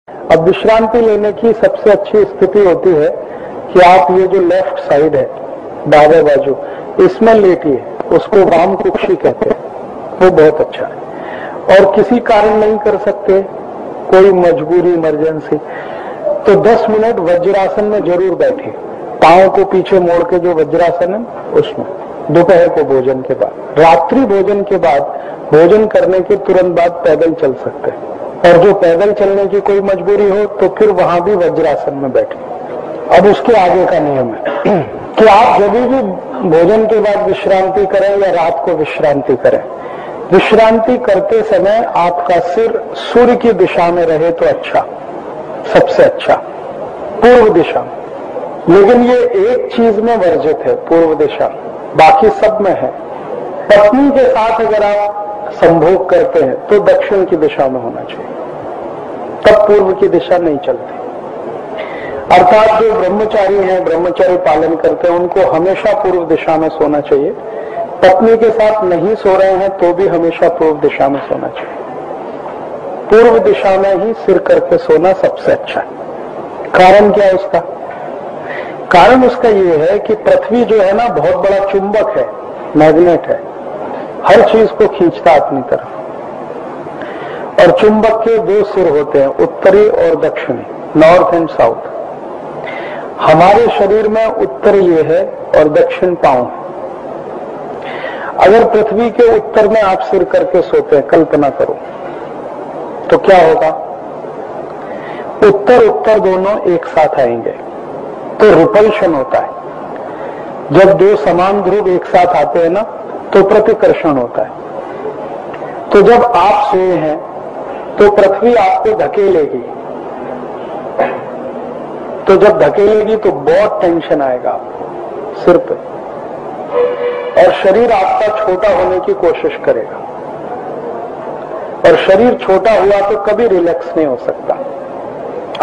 अब विश्रांति लेने की सबसे अच्छी स्थिति होती है कि आप ये जो लेफ्ट साइड है, दावे बाजू, इसमें लेटिए, उसको वाम कुक्षी कहते हैं, वो बहुत अच्छा है। और किसी कारण नहीं कर सकते, कोई मजबूरी इमरजेंसी, तो 10 मिनट वज्रासन में जरूर बैठिए। पांव को पीछे मोड़ के जो वज्रासन है उसमें, दोपहर को भोजन के बाद। रात्रि भोजन के बाद, भोजन करने के तुरंत बाद पैदल चल सकते हैं, और जो पैदल चलने की कोई मजबूरी हो तो फिर वहां भी वज्रासन में बैठे। अब उसके आगे का नियम है कि आप जब भी भोजन के बाद विश्रांति करें या रात को विश्रांति करें, विश्रांति करते समय आपका सिर सूर्य की दिशा में रहे तो अच्छा, सबसे अच्छा, पूर्व दिशा में। लेकिन ये एक चीज में वर्जित है, पूर्व दिशा, बाकी सब में है। पत्नी के साथ अगर आप संभोग करते हैं तो दक्षिण की दिशा में होना चाहिए, तब पूर्व की दिशा नहीं चलती। अर्थात जो ब्रह्मचारी हैं, ब्रह्मचर्य पालन करते हैं, उनको हमेशा पूर्व दिशा में सोना चाहिए। पत्नी के साथ नहीं सो रहे हैं तो भी हमेशा पूर्व दिशा में सोना चाहिए। पूर्व दिशा में ही सिर करके सोना सबसे अच्छा है। कारण क्या है उसका? कारण उसका ये है कि पृथ्वी जो है ना, बहुत बड़ा चुंबक है, मैग्नेट है, हर चीज को खींचता अपनी तरफ। और चुंबक के दो सिर होते हैं, उत्तरी और दक्षिणी, नॉर्थ एंड साउथ। हमारे शरीर में उत्तर ये है और दक्षिण पांव है। अगर पृथ्वी के उत्तर में आप सिर करके सोते हैं, कल्पना करो, तो क्या होगा? उत्तर उत्तर दोनों एक साथ आएंगे तो रिपल्शन होता है। जब दो समान ध्रुव एक साथ आते हैं ना, तो प्रतिकर्षण होता है। तो जब आप सोए हैं तो पृथ्वी आपको धकेलेगी, तो जब धकेलेगी तो बहुत टेंशन आएगा सिर पे, और शरीर आपका छोटा होने की कोशिश करेगा। और शरीर छोटा हुआ तो कभी रिलैक्स नहीं हो सकता,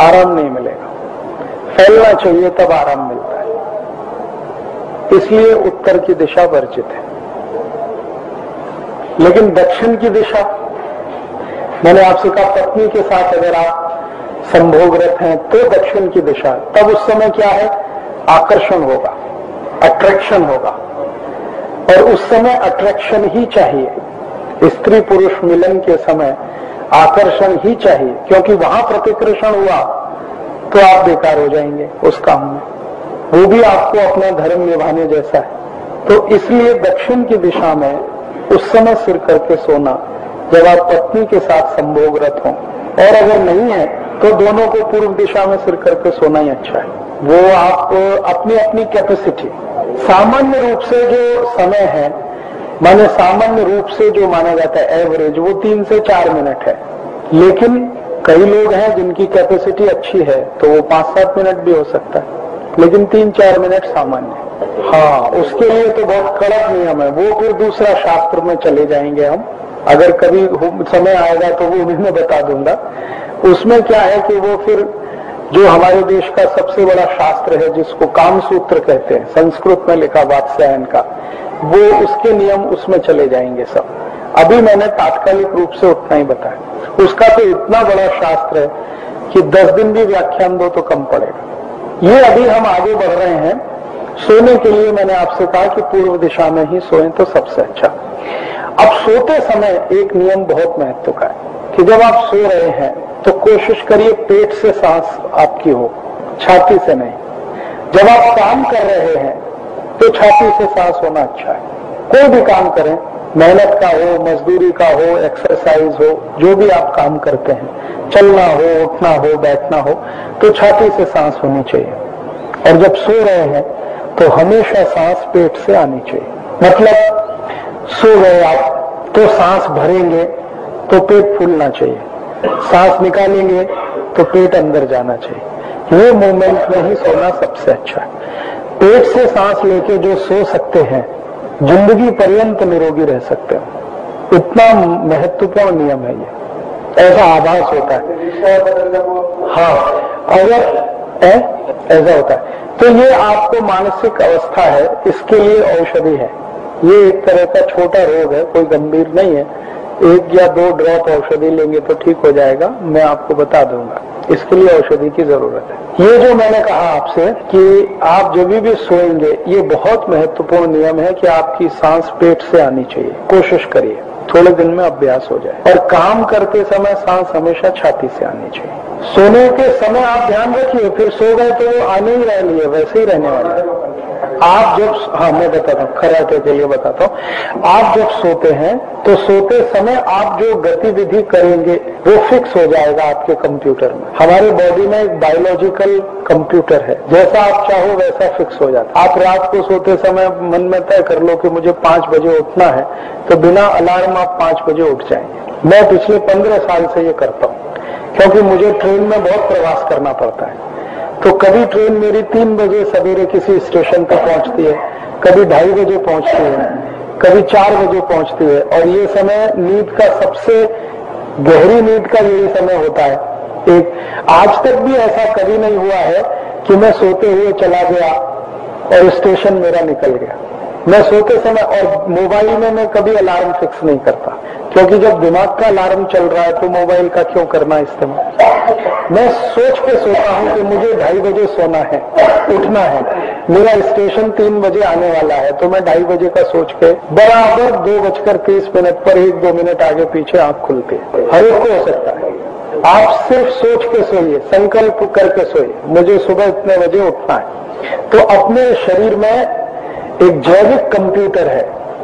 आराम नहीं मिलेगा। फैलना चाहिए तब आराम मिलता है। इसलिए उत्तर की दिशा वर्जित है। लेकिन दक्षिण की दिशा, मैंने आपसे कहा पत्नी के साथ अगर आप संभोगरत हैं तो दक्षिण की दिशा, तब उस समय क्या है? आकर्षण होगा, अट्रैक्शन होगा। और उस समय अट्रैक्शन ही चाहिए। स्त्री पुरुष मिलन के समय आकर्षण ही चाहिए, क्योंकि वहां प्रतिकर्षण हुआ तो आप बेकार हो जाएंगे उस काम में। वो भी आपको अपना धर्म निभाने जैसा है। तो इसलिए दक्षिण की दिशा में उस समय सिर करके सोना, जब आप पत्नी के साथ संभोगरत हों। और अगर नहीं है तो दोनों को पूर्व दिशा में सिर करके सोना ही अच्छा है। वो आप अपनी अपनी कैपेसिटी, सामान्य रूप से जो समय है, माने सामान्य रूप से जो माना जाता है एवरेज, वो 3 से 4 मिनट है। लेकिन कई लोग हैं जिनकी कैपेसिटी अच्छी है तो वो 5-7 मिनट भी हो सकता है, लेकिन 3-4 मिनट सामान्य। हाँ, उसके लिए तो बहुत कड़क नियम है, वो फिर दूसरा शास्त्र में चले जाएंगे हम, अगर कभी समय आएगा तो वो भी मैं बता दूंगा। उसमें क्या है कि वो फिर जो हमारे देश का सबसे बड़ा शास्त्र है, जिसको कामसूत्र कहते हैं, संस्कृत में लिखा वात्स्यायन का, वो उसके नियम उसमें चले जाएंगे सब। अभी मैंने तात्कालिक रूप से उतना ही बताया। उसका तो इतना बड़ा शास्त्र है कि 10 दिन भी व्याख्यान दो तो कम पड़ेगा। ये अभी हम आगे बढ़ रहे हैं। सोने के लिए मैंने आपसे कहा कि पूर्व दिशा में ही सोएं तो सबसे अच्छा। अब सोते समय एक नियम बहुत महत्व का है कि जब आप सो रहे हैं तो कोशिश करिए पेट से सांस आपकी हो, छाती से नहीं। जब आप काम कर रहे हैं तो छाती से सांस होना अच्छा है। कोई भी काम करें, मेहनत का हो, मजदूरी का हो, एक्सरसाइज हो, जो भी आप काम करते हैं, चलना हो, उठना हो, बैठना हो, तो छाती से सांस होनी चाहिए। और जब सो रहे हैं तो हमेशा सांस पेट से आनी चाहिए। मतलब सो गए आप तो सांस भरेंगे तो पेट फूलना चाहिए, सांस निकालेंगे तो पेट अंदर जाना चाहिए। ये मूवमेंट में ही सोना सबसे अच्छा है। पेट से सांस लेके जो सो सकते हैं, जिंदगी पर्यंत निरोगी रह सकते हैं। इतना महत्वपूर्ण नियम है ये, ऐसा आभास होता है। हाँ, अगर ऐसा होता है तो ये आपको मानसिक अवस्था है, इसके लिए औषधि है। ये एक तरह का छोटा रोग है, कोई गंभीर नहीं है, 1 या 2 ड्रॉप औषधि लेंगे तो ठीक हो जाएगा, मैं आपको बता दूंगा। इसके लिए औषधि की जरूरत है। ये जो मैंने कहा आपसे कि आप जब भी सोएंगे, ये बहुत महत्वपूर्ण नियम है कि आपकी सांस पेट से आनी चाहिए। कोशिश करिए, थोड़े दिन में अभ्यास हो जाए। और काम करते समय सांस हमेशा छाती से आनी चाहिए। सोने के समय आप ध्यान रखिए, फिर सो गए तो वो आने ही रहनी है, वैसे ही रहने वाला है। आप जब, हाँ मैं बताता हूँ, कराटे के लिए बताता हूँ। आप जब सोते हैं तो सोते समय आप जो गतिविधि करेंगे वो फिक्स हो जाएगा आपके कंप्यूटर में। हमारे बॉडी में एक बायोलॉजिकल कंप्यूटर है, जैसा आप चाहो वैसा फिक्स हो जाता है। आप रात को सोते समय मन में तय कर लो कि मुझे 5 बजे उठना है, तो बिना अलार्म आप 5 बजे उठ जाएंगे। मैं पिछले 15 साल से ये करता हूँ, क्योंकि मुझे ट्रेन में बहुत प्रवास करना पड़ता है। तो कभी ट्रेन मेरी 3 बजे सवेरे किसी स्टेशन पर पहुंचती है, कभी 2:30 बजे पहुंचती है, कभी 4 बजे पहुंचती है। और ये समय नींद का सबसे गहरी नींद का यही समय होता है। एक आज तक भी ऐसा कभी नहीं हुआ है कि मैं सोते हुए चला गया और स्टेशन मेरा निकल गया। मैं सोते समय, और मोबाइल में मैं कभी अलार्म फिक्स नहीं करता, क्योंकि जब दिमाग का अलार्म चल रहा है तो मोबाइल का क्यों करना इस्तेमाल। मैं सोच के सोता हूं कि मुझे 2:30 बजे सोना है, उठना है, मेरा स्टेशन 3 बजे आने वाला है, तो मैं 2:30 बजे का सोच के बराबर 2:30 पर 1-2 मिनट आगे पीछे आंख खुलती है। हर एक को हो सकता है। आप सिर्फ सोच के सोइए, संकल्प करके सोइए, मुझे सुबह इतने बजे उठना है। तो अपने शरीर में एक जैविक कंप्यूटर है,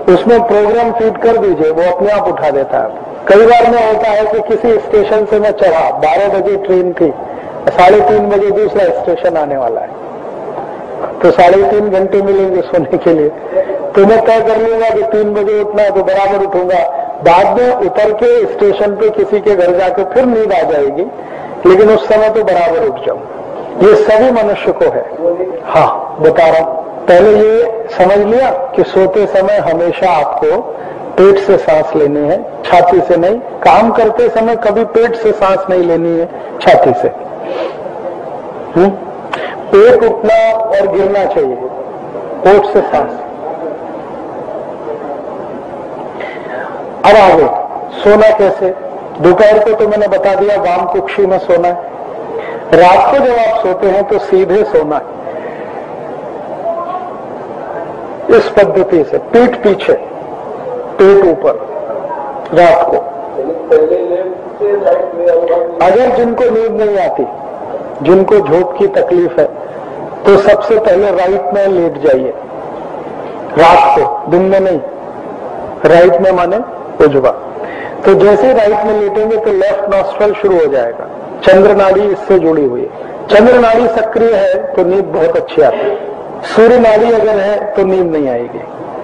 उसमें प्रोग्राम फीड कर दीजिए, वो अपने आप उठा देता है। कई बार में होता है कि किसी स्टेशन से मैं चढ़ा, 12 बजे ट्रेन थी, 3:30 बजे दूसरा स्टेशन आने वाला है, तो 3.5 घंटे मिलेंगे सोने के लिए। तो मैं तय कर लूंगा कि 3 बजे उठना है तो बराबर उठूंगा। बाद में उतर के स्टेशन पे किसी के घर जाके फिर नींद आ जाएगी, लेकिन उस समय तो बराबर उठ जाऊंगा। ये सभी मनुष्य को है। हाँ बता रहा हूं, पहले ये समझ लिया कि सोते समय हमेशा आपको पेट से सांस लेनी है, छाती से नहीं। काम करते समय कभी पेट से सांस नहीं लेनी है, छाती से। पेट उठना और गिरना चाहिए, पेट से सांस। अब आगे सोना कैसे? दोपहर को तो मैंने बता दिया, वाम कुक्षी में सोना है। रात को जब आप सोते हैं तो सीधे सोना है, इस पद्धति से, पीठ पीछे, पेट ऊपर, रात को। अगर जिनको नींद नहीं आती, जिनको झोंक की तकलीफ है, तो सबसे पहले राइट में लेट जाइए, रात को, दिन में नहीं। राइट में माने उजवा। तो जैसे राइट में लेटेंगे तो लेफ्ट नॉस्ट्रल शुरू हो जाएगा। चंद्र नाड़ी इससे जुड़ी हुई है। चंद्र नाड़ी सक्रिय है तो नींद बहुत अच्छी आती है। सूर्य नाड़ी अगर है तो नींद नहीं आएगी।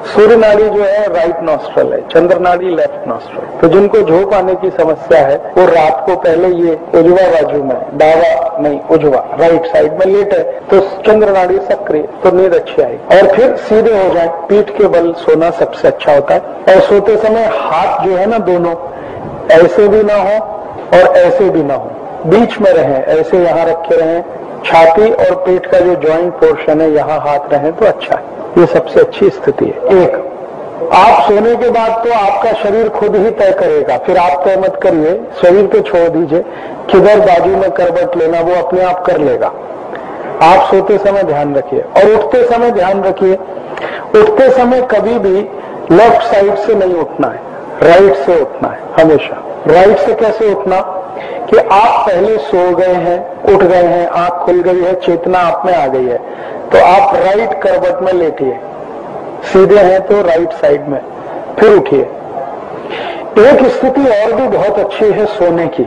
सूर्य नाड़ी जो है राइट नॉस्ट्रल है, चंद्र नाड़ी लेफ्ट नॉस्ट्रल। तो जिनको झोंक आने की समस्या है वो रात को पहले ये उजवा बाजू में, दावा नहीं उजवा, राइट साइड में लेटे तो चंद्र नाड़ी सक्रिय, तो नींद अच्छी आएगी। और फिर सीधे हो जाए, पीठ के बल सोना सबसे अच्छा होता है। और सोते समय हाथ जो है ना, दोनों ऐसे भी ना हो और ऐसे भी ना हो, बीच में रहे, ऐसे यहाँ रखे रहे। छाती और पेट का जो जॉइंट पोर्शन है यहाँ हाथ रहे तो अच्छा है। ये सबसे अच्छी स्थिति है। एक, आप सोने के बाद तो आपका शरीर खुद ही तय करेगा, फिर आप तय मत करिए, शरीर पे छोड़ दीजिए, किधर बाजू में करवट लेना वो अपने आप कर लेगा। आप सोते समय ध्यान रखिए और उठते समय ध्यान रखिए। उठते समय कभी भी लेफ्ट साइड से नहीं उठना है, राइट से उठना है हमेशा। राइट से कैसे उठना कि आप पहले सो गए हैं, उठ गए हैं, आंख खुल गई है, चेतना आप में आ गई है, तो आप राइट करवट में लेटिए। सीधे हैं तो राइट साइड में, फिर उठिए। एक स्थिति और भी बहुत अच्छी है सोने की।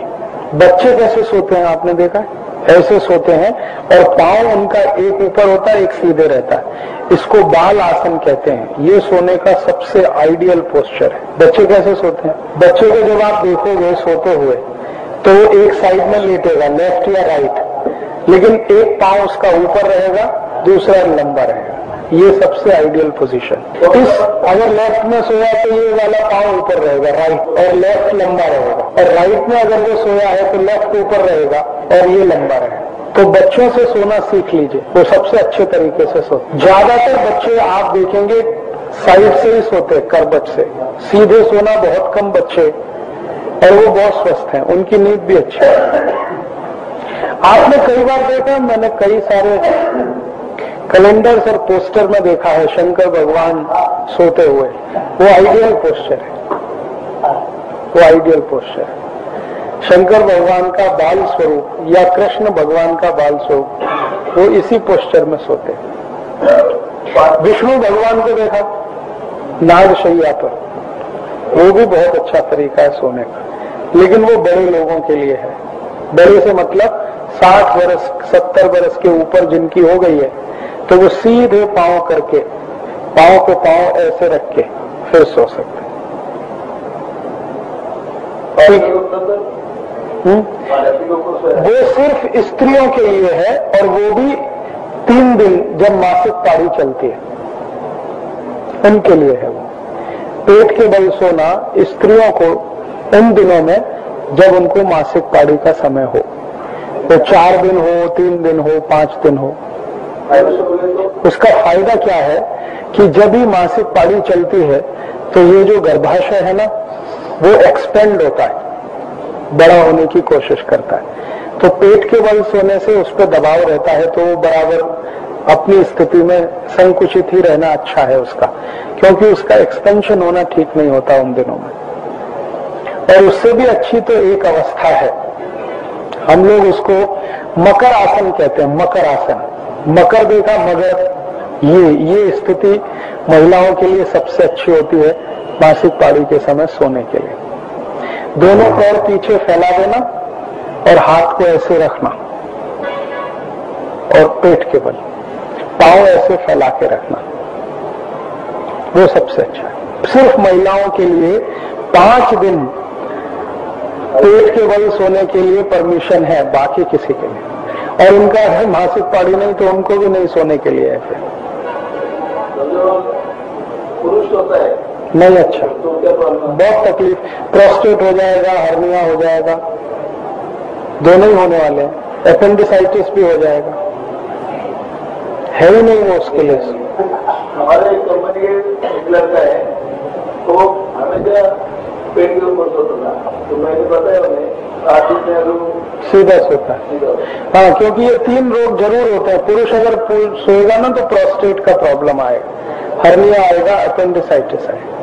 बच्चे कैसे सोते हैं आपने देखा है? ऐसे सोते हैं और पांव उनका एक ऊपर होता है, एक सीधे रहता है। इसको बाल आसन कहते हैं। ये सोने का सबसे आइडियल पोस्चर है। बच्चे कैसे सोते हैं? बच्चे को जब आप देखोगे सोते हुए तो वो एक साइड में लेटेगा, लेफ्ट या राइट, लेकिन एक पांव उसका ऊपर रहेगा, दूसरा लंबा रहेगा। ये सबसे आइडियल पोजीशन। इस अगर लेफ्ट में सोया तो ये वाला पांव ऊपर रहेगा, राइट, और लेफ्ट लंबा रहेगा। और राइट में अगर वो सोया है तो लेफ्ट ऊपर रहेगा और ये लंबा रहेगा। तो बच्चों से सोना सीख लीजिए, वो सबसे अच्छे तरीके से सोते। ज्यादातर बच्चे आप देखेंगे साइड से ही सोते, करवट से। सीधे सोना बहुत कम बच्चे और वो बहुत स्वस्थ हैं, उनकी नींद भी अच्छी है। आपने कई बार देखा, मैंने कई सारे कैलेंडर्स और पोस्टर में देखा है शंकर भगवान सोते हुए। वो आइडियल पोस्चर है, वो आइडियल पोस्चर है। शंकर भगवान का बाल स्वरूप या कृष्ण भगवान का बाल स्वरूप वो इसी पोस्चर में सोते। विष्णु भगवान को देखा नागशैया पर, वो भी बहुत अच्छा तरीका है सोने का, लेकिन वो बड़े लोगों के लिए है। बड़े से मतलब 60 वर्ष 70 वर्ष के ऊपर जिनकी हो गई है, तो वो सीधे पांव करके, पांव को पांव ऐसे रख के फिर सो सकते हैं। वो सिर्फ स्त्रियों के लिए है, और वो भी 3 दिन जब मासिक पारी चलती है उनके लिए है। वो पेट के बल सोना स्त्रियों को उन दिनों में जब उनको मासिक पारी का समय हो, तो 4 दिन हो, 3 दिन हो, 5 दिन हो। उसका फायदा क्या है कि जब भी मासिक पारी चलती है तो ये जो गर्भाशय है ना, वो एक्सपेंड होता है, बड़ा होने की कोशिश करता है। तो पेट के बल सोने से उस पर दबाव रहता है, तो वो बराबर अपनी स्थिति में संकुचित ही रहना अच्छा है उसका, क्योंकि उसका एक्सपेंशन होना ठीक नहीं होता उन दिनों में। और उससे भी अच्छी तो एक अवस्था है, हम लोग उसको मकर आसन कहते हैं। मकर आसन, मकर देखा मगर, ये स्थिति महिलाओं के लिए सबसे अच्छी होती है मासिक पारी के समय सोने के लिए। दोनों पैर पीछे फैला देना और हाथ को ऐसे रखना, और पेट के बल पांव ऐसे फैला के रखना, वो सबसे अच्छा है। सिर्फ महिलाओं के लिए 5 दिन पेट के बल सोने के लिए परमिशन है, बाकी किसी के लिए। और उनका है मासिक पारी नहीं, तो उनको भी नहीं सोने के लिए है। फिर पुरुष होता है नहीं, अच्छा, बहुत तकलीफ, प्रोस्टेट हो जाएगा, हर्निया हो जाएगा, दोनों ही होने वाले हैं। एपेंडिसाइटिस भी हो जाएगा, है ही नहीं वो उसके लिए। हमारे एक कंपनी के एक लड़का है, तो हमेशा पेट के ऊपर सोता था, तो मैंने बताया उन्हें सीधा सोता है। हाँ, क्योंकि ये 3 रोग जरूर होते हैं। पुरुष अगर सोएगा ना तो प्रोस्टेट का प्रॉब्लम आएगा, हर्निया आएगा, एपेंडिसाइटिस आएगा।